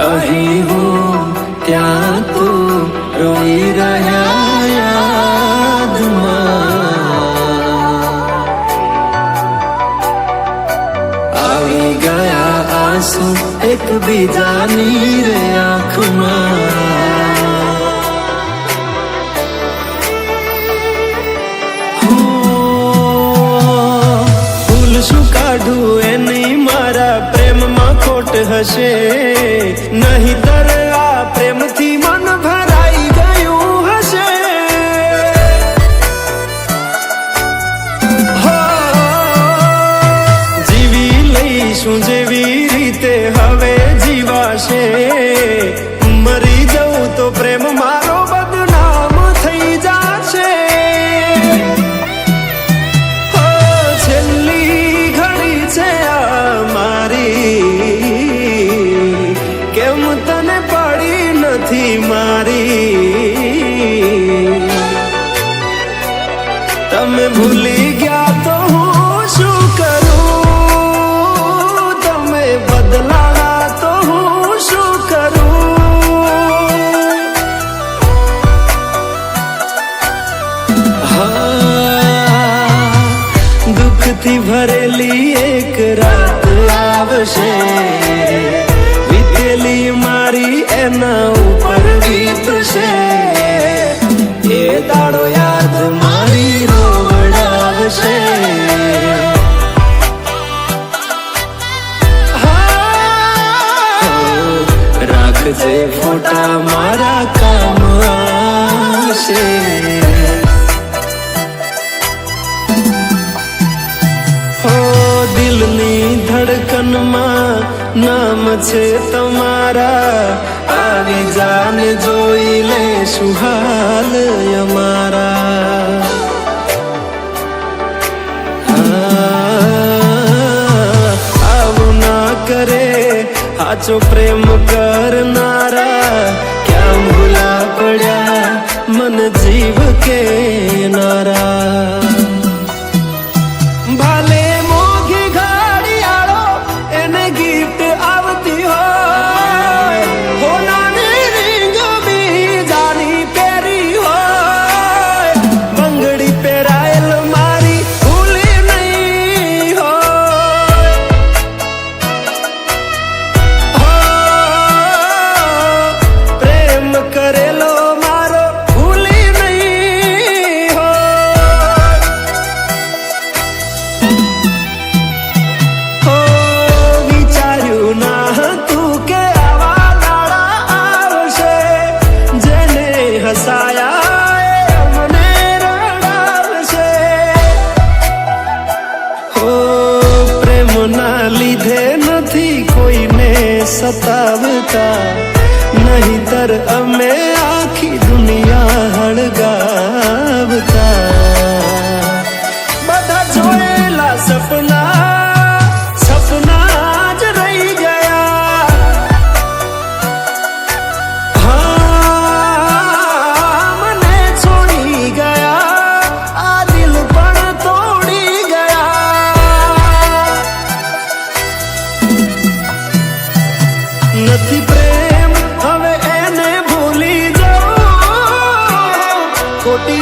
અહીં હું ત્યાં તું રોઈ રહ્યા યાદમાં આવી ગયા આંસુ એકબીજાની રે આંખમાં ભૂલ શું કાઢું એની મારા પ્રેમમાં ખોટ હશે નહીંતર આ પ્રેમથી મન ભરાઈ ગયું હશે જીવી લઈશું જેવી રીતે હવે જીવાશે મરી જવું તો પ્રેમ મારો બદનામ થઈ જાશે છેલ્લી ઘડી છે આ મારી કેમ તને પડી નથી મારી તમે ભૂલી ગયા તો હું શું કરું તમે બદલાણા તો હું શું કરું દુઃખથી ભરેલી એક રાત આવશે વીતેલી મારી એના ઉપર વીતશે એ દાડો યાદ મારી રોવડાવશે રાખજે ફોટા મારા કામ આવશે દિલની ધડકનમાં નામ છે તમારા આવી જાને જોઈ લે સુહાલ અમારા આવું ના કરે સાચો પ્રેમ કરનારા ક્યાં ભૂલા પડ્યા મન જીવ કે નારા ભાલે મોઘી ઘડિયાળો એને ગિફ્ટ આવતી હોય હોનાની રીંગ બીજાની પહેરી હોય બંગડી પહેરાયેલ મારી ભૂલી નહીં હોય પ્રેમ કરેલો મારો ભૂલી નહીં હોય વિચાર્યું ના હતું કે આવા દાડા આવશે જેને હસાયા એ મને રડાવશે પ્રેમના લીધે નથી કોઈને સતાવતા નહીંતર અમે આખી દુનિયા હળગાવતા બધા જોયેલા સપના જ રહી ગયા મને છોડી ગયા આ દિલ પણ તોડી ગયા નથી પ્રેમ હવે એને ભૂલી જાઓ ખોટી